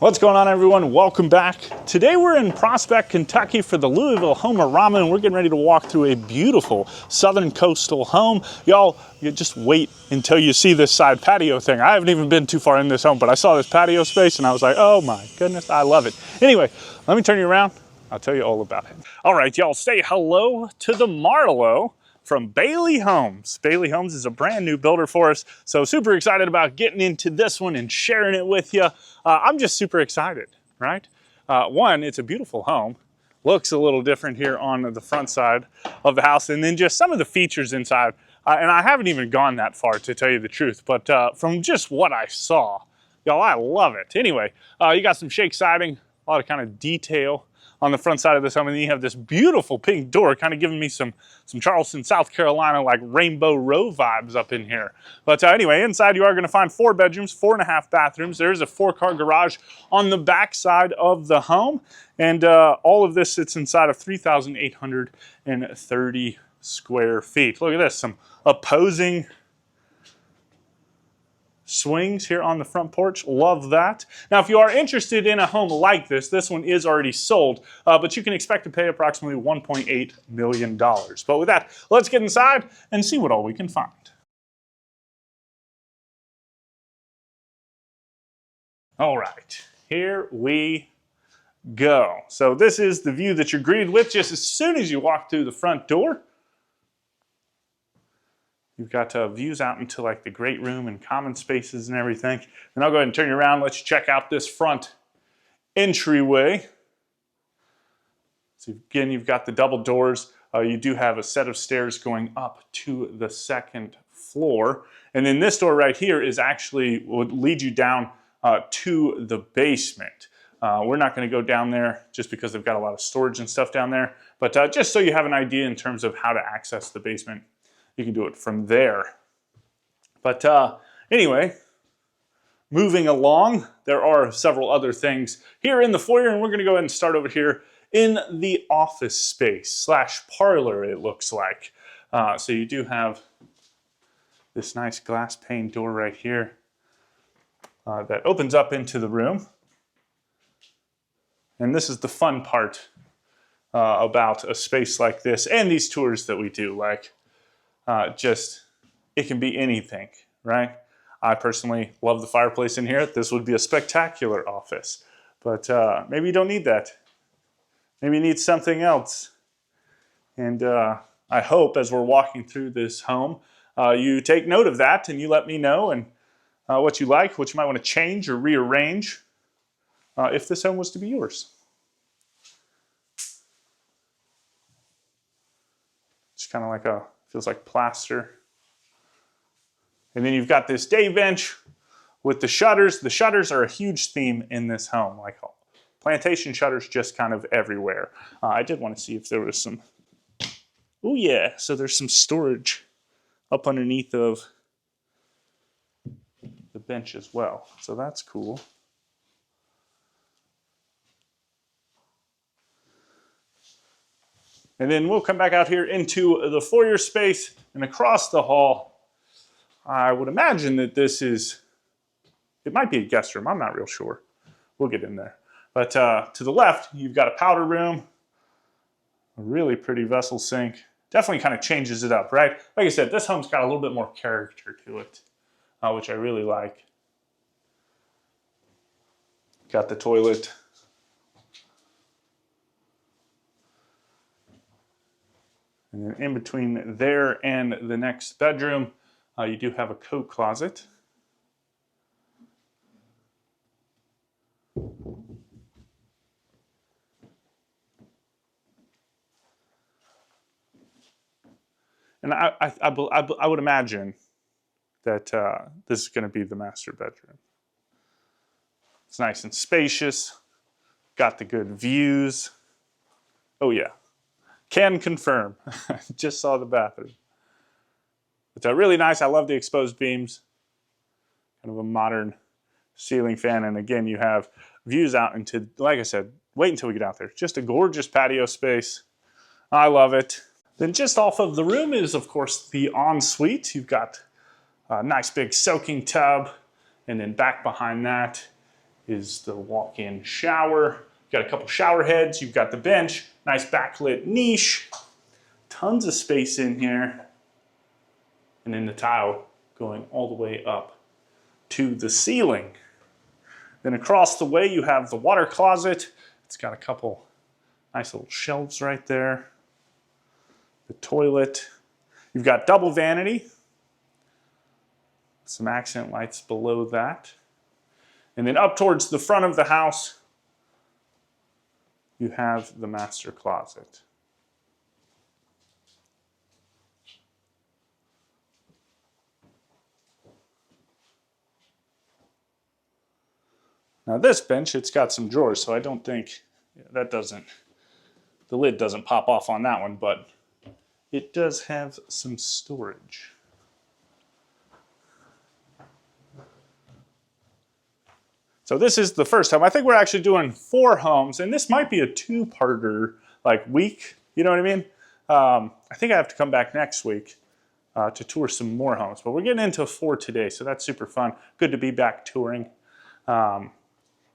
What's going on, everyone? Welcome back. Today we're in Prospect, Kentucky for the Louisville Home-A-Rama, and we're getting ready to walk through a beautiful southern coastal home. Y'all, you just wait until you see this side patio thing. I haven't even been too far in this home, but I saw this patio space and I was like, oh my goodness, I love it. Anyway, let me turn you around. I'll tell you all about it. All right, y'all, say hello to the Marlo from Bailey Homes. Bailey Homes is a brand new builder for us, so super excited about getting into this one and sharing it with you. I'm just super excited, right? One, it's a beautiful home. Looks a little different here on the front side of the house, and then just some of the features inside. And I haven't even gone that far, to tell you the truth, but from just what I saw, y'all, I love it. Anyway, you got some shake siding, a lot of kind of detail on the front side of this home, and then you have this beautiful pink door, kind of giving me some Charleston, South Carolina, like Rainbow Row vibes up in here. But anyway, inside you are going to find 4 bedrooms, 4.5 bathrooms. There's a 4-car garage on the back side of the home, and all of this sits inside of 3,830 square feet. Look at this, some opposing swings here on the front porch. Love that. Now, if you are interested in a home like this one is already sold, but you can expect to pay approximately $1.8 million. But with that, let's get inside and see what all we can find. All right, here we go. So this is the view that you're greeted with just as soon as you walk through the front door. You've got views out into like the great room and common spaces and everything. And I'll go ahead and turn you around. Let's check out this front entryway. So again, you've got the double doors. You do have a set of stairs going up to the 2nd floor. And then this door right here is actually would lead you down to the basement. We're not going to go down there just because they've got a lot of storage and stuff down there. But just so you have an idea in terms of how to access the basement, you can do it from there. But anyway, moving along, there are several other things here in the foyer, and we're going to go ahead and start over here in the office space / parlor, it looks like. So you do have this nice glass pane door right here that opens up into the room. And this is the fun part about a space like this and these tours that we do. Like, it can be anything, right? I personally love the fireplace in here. This would be a spectacular office, but maybe you don't need that. Maybe you need something else. And I hope as we're walking through this home, you take note of that and you let me know and what you like, what you might want to change or rearrange if this home was to be yours. It's kind of like feels like plaster. And then you've got this day bench with the shutters. The shutters are a huge theme in this home, like plantation shutters just kind of everywhere. I did want to see if there was some, oh yeah, so there's some storage up underneath of the bench as well. So that's cool. And then we'll come back out here into the foyer space and across the hall. I would imagine that this is, it might be a guest room. I'm not real sure. We'll get in there. But to the left, you've got a powder room, a really pretty vessel sink. Definitely kind of changes it up, right? Like I said, this home's got a little bit more character to it, which I really like. Got the toilet. And then in between there and the next bedroom, you do have a coat closet. And I would imagine that this is going to be the master bedroom. It's nice and spacious. Got the good views. Oh yeah. Can confirm. Just saw the bathroom. But really nice. I love the exposed beams. Kind of a modern ceiling fan. And again, you have views out into, like I said, wait until we get out there. Just a gorgeous patio space. I love it. Then just off of the room is, of course, the ensuite. You've got a nice big soaking tub. And then back behind that is the walk-in shower. You've got a couple shower heads. You've got the bench, nice backlit niche. Tons of space in here. And then the tile going all the way up to the ceiling. Then across the way you have the water closet. It's got a couple nice little shelves right there. The toilet. You've got double vanity. Some accent lights below that. And then up towards the front of the house, you have the master closet. Now this bench, it's got some drawers, so I don't think the lid doesn't pop off on that one, but it does have some storage. So this is the first home. I think we're actually doing 4 homes, and this might be a 2-parter like week, you know what I mean? I think I have to come back next week to tour some more homes, but we're getting into 4 today, so that's super fun. Good to be back touring.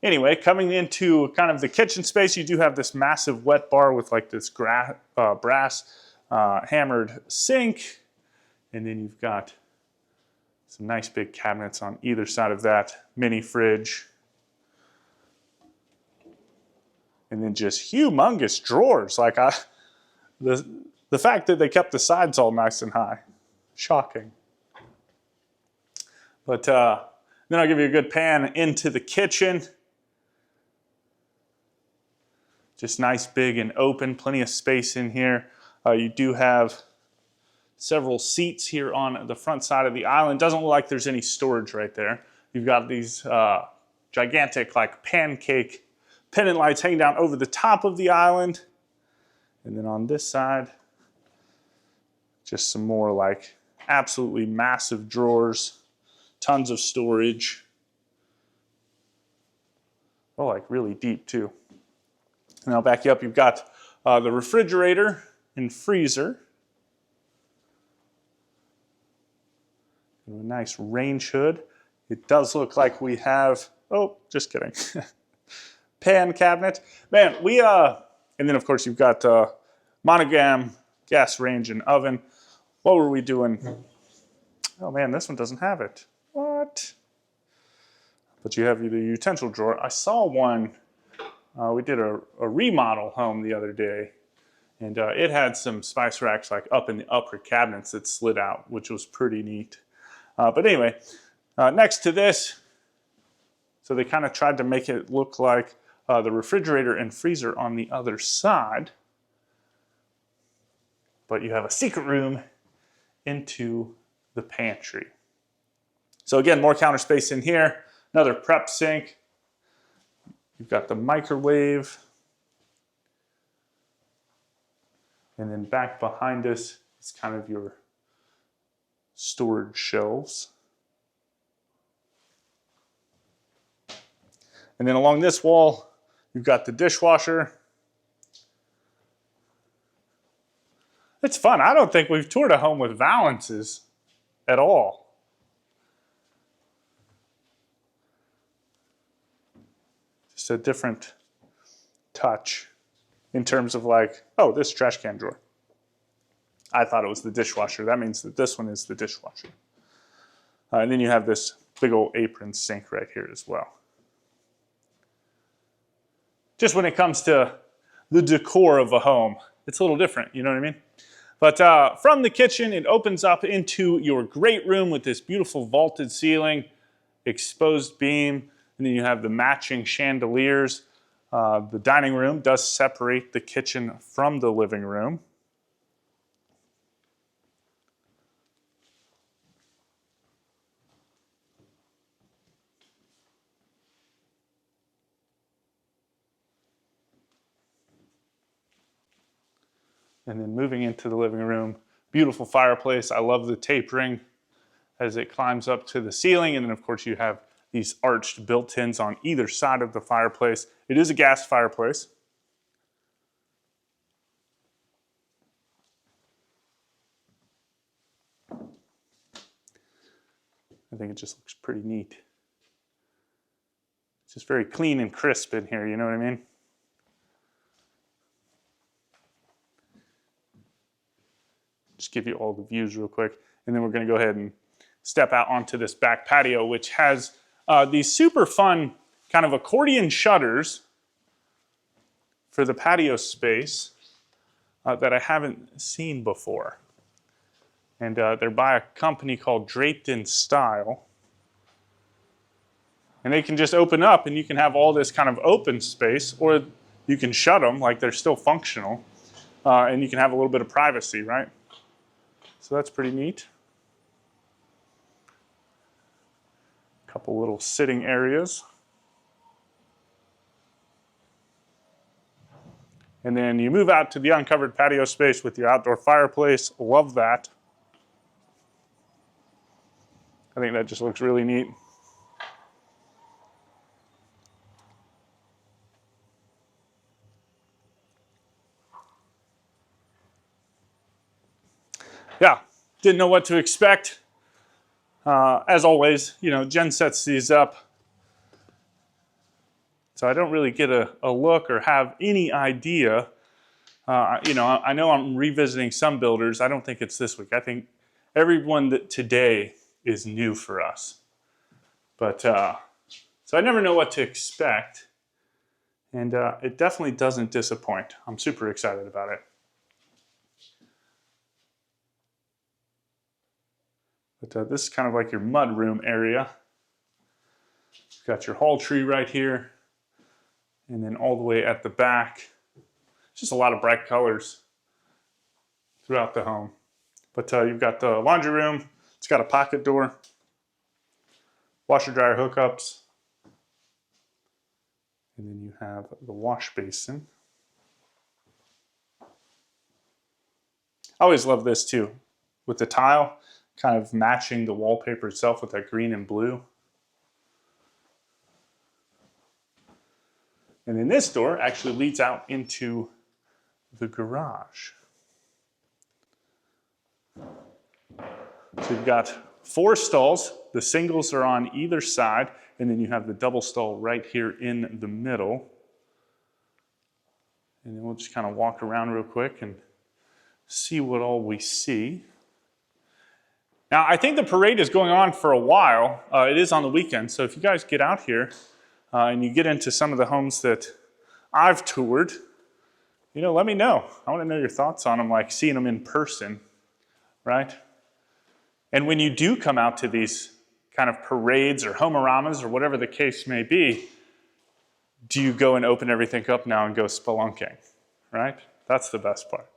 Anyway, coming into kind of the kitchen space, you do have this massive wet bar with like this brass hammered sink. And then you've got some nice big cabinets on either side of that, mini fridge. And then just humongous drawers. Like the fact that they kept the sides all nice and high, shocking. But then I'll give you a good pan into the kitchen. Just nice, big, and open. Plenty of space in here. You do have several seats here on the front side of the island. Doesn't look like there's any storage right there. You've got these gigantic, like pancake pendant lights hanging down over the top of the island. And then on this side, just some more like absolutely massive drawers. Tons of storage. Oh, like really deep too. And I'll back you up. You've got the refrigerator and freezer. And a nice range hood. It does look like we have, oh, just kidding. Pan cabinet. Man, and then of course you've got monogam gas range and oven. What were we doing? Oh man, this one doesn't have it. What? But you have the utensil drawer. I saw one. We did a remodel home the other day, and it had some spice racks like up in the upper cabinets that slid out, which was pretty neat. But anyway, next to this, so they kind of tried to make it look like the refrigerator and freezer on the other side, but you have a secret room into the pantry. So again, more counter space in here, another prep sink. You've got the microwave. And then back behind us is kind of your storage shelves. And then along this wall, you've got the dishwasher. It's fun. I don't think we've toured a home with valances at all. Just a different touch in terms of like, oh, this trash can drawer. I thought it was the dishwasher. That means that this one is the dishwasher. And then you have this big old apron sink right here as well. Just when it comes to the decor of a home, it's a little different, you know what I mean? But from the kitchen, it opens up into your great room with this beautiful vaulted ceiling, exposed beam, and then you have the matching chandeliers. The dining room does separate the kitchen from the living room. And then moving into the living room, beautiful fireplace. I love the tapering as it climbs up to the ceiling. And then of course you have these arched built-ins on either side of the fireplace. It is a gas fireplace. I think it just looks pretty neat. just very clean and crisp in here, you know what I mean? Just give you all the views real quick. And then we're going to go ahead and step out onto this back patio, which has these super fun kind of accordion shutters for the patio space that I haven't seen before. And they're by a company called Draped in Style. And they can just open up and you can have all this kind of open space, or you can shut them like they're still functional. And you can have a little bit of privacy, right? So that's pretty neat. A couple little sitting areas. And then you move out to the uncovered patio space with your outdoor fireplace. Love that. I think that just looks really neat. Yeah, didn't know what to expect. As always, you know, Jen sets these up, so I don't really get a look or have any idea. You know, I know I'm revisiting some builders. I don't think it's this week. I think everyone that today is new for us. But so I never know what to expect, and it definitely doesn't disappoint. I'm super excited about it. But this is kind of like your mudroom area. You've got your hall tree right here. And then all the way at the back, just a lot of bright colors throughout the home. But you've got the laundry room. It's got a pocket door. Washer dryer hookups. And then you have the wash basin. I always love this too, with the tile kind of matching the wallpaper itself with that green and blue. And then this door actually leads out into the garage. So you've got 4 stalls. The singles are on either side, and then you have the double stall right here in the middle. And then we'll just kind of walk around real quick and see what all we see. Now, I think the parade is going on for a while. It is on the weekend, so if you guys get out here and you get into some of the homes that I've toured, you know, let me know. I want to know your thoughts on them, like seeing them in person, right? And when you do come out to these kind of parades or homoramas or whatever the case may be, do you go and open everything up now and go spelunking, right? That's the best part.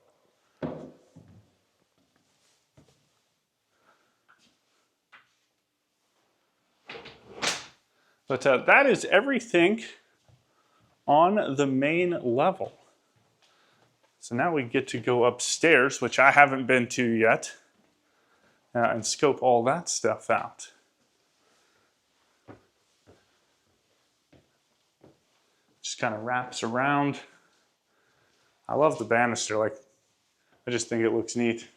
But that is everything on the main level. So now we get to go upstairs, which I haven't been to yet, and scope all that stuff out. Just kind of wraps around. I love the banister. Like, I just think it looks neat.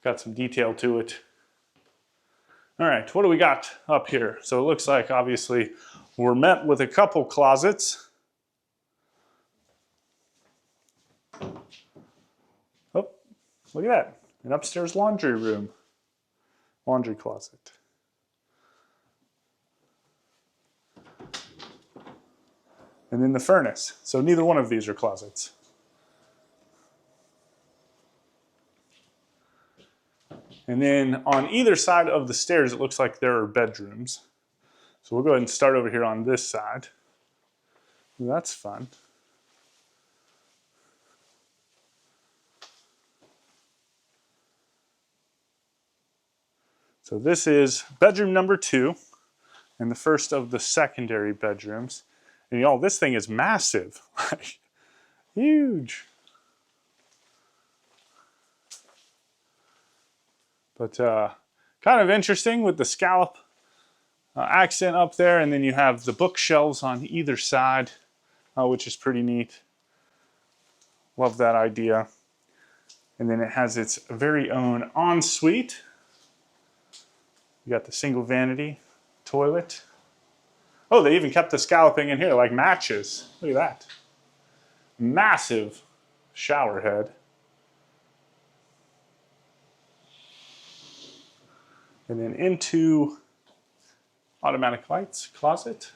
Got some detail to it. All right, what do we got up here? So it looks like, obviously, we're met with a couple closets. Oh, look at that. An upstairs laundry room. Laundry closet. And then the furnace. So neither one of these are closets. And then on either side of the stairs, it looks like there are bedrooms. So we'll go ahead and start over here on this side. That's fun. So this is bedroom number 2 and the first of the secondary bedrooms. And y'all, this thing is massive, like huge. But kind of interesting with the scallop accent up there, and then you have the bookshelves on either side, which is pretty neat. Love that idea. And then it has its very own ensuite. You got the single vanity toilet. Oh, they even kept the scalloping in here like matches. Look at that. Massive shower head. And then into automatic lights closet.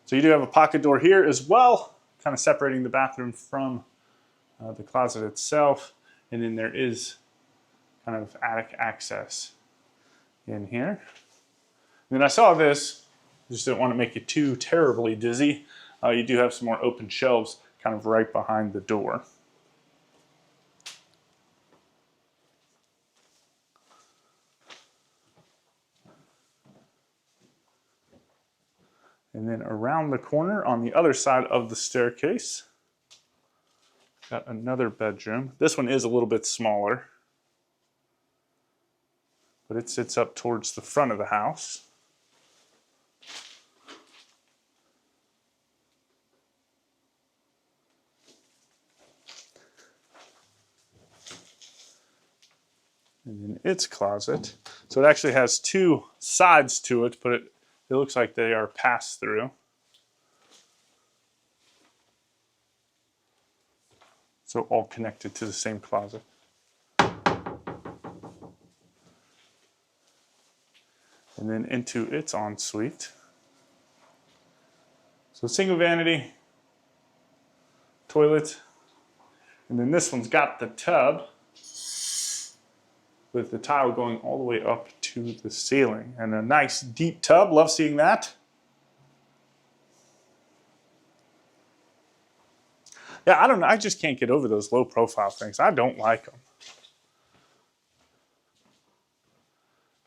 So you do have a pocket door here as well, kind of separating the bathroom from the closet itself. And then there is kind of attic access in here. And then I saw this, just didn't want to make you too terribly dizzy. You do have some more open shelves kind of right behind the door. And then around the corner on the other side of the staircase, got another bedroom. This one is a little bit smaller, but it sits up towards the front of the house. And then its closet. So it actually has two sides to it, but it looks like they are pass through. So all connected to the same closet. And then into its ensuite. So single vanity, toilet, and then this one's got the tub with the tile going all the way up to the ceiling. And a nice deep tub, love seeing that. Yeah, I don't know, I just can't get over those low profile things. I don't like them.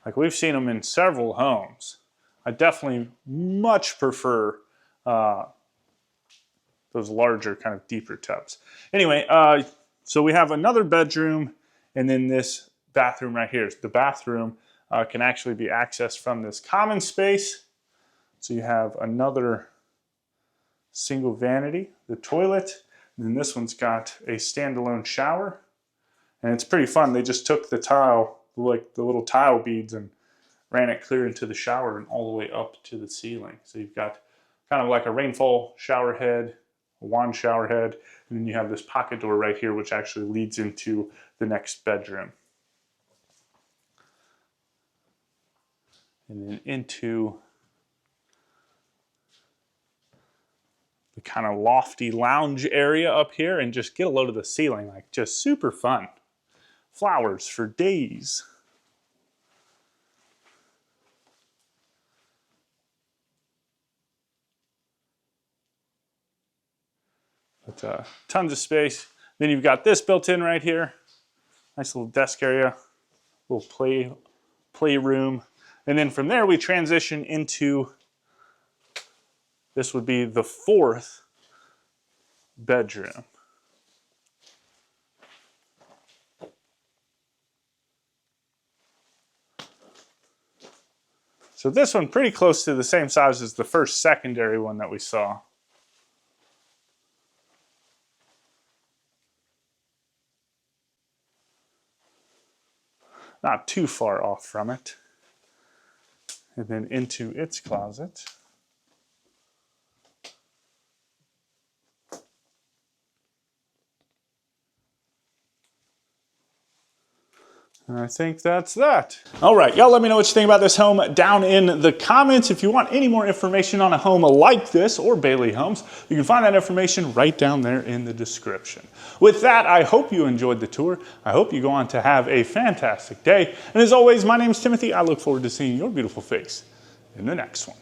Like we've seen them in several homes. I definitely much prefer those larger kind of deeper tubs. Anyway, so we have another bedroom and then this bathroom right here. The bathroom can actually be accessed from this common space. So you have another single vanity, the toilet, and then this one's got a standalone shower. And it's pretty fun. They just took the tile, like the little tile beads, and ran it clear into the shower and all the way up to the ceiling. So you've got kind of like a rainfall shower head, a wand shower head, and then you have this pocket door right here, which actually leads into the next bedroom. And then into the kind of lofty lounge area up here, and just get a load of the ceiling, like just super fun. Flowers for days. But tons of space. Then you've got this built in right here. Nice little desk area, little play room. And then from there we transition into, this would be the fourth bedroom. So this one pretty close to the same size as the first secondary one that we saw. Not too far off from it. And then into its closet. And I think that's that. All right, y'all let me know what you think about this home down in the comments. If you want any more information on a home like this or Bailey Homes, you can find that information right down there in the description. With that, I hope you enjoyed the tour. I hope you go on to have a fantastic day. And as always, my name is Timothy. I look forward to seeing your beautiful face in the next one.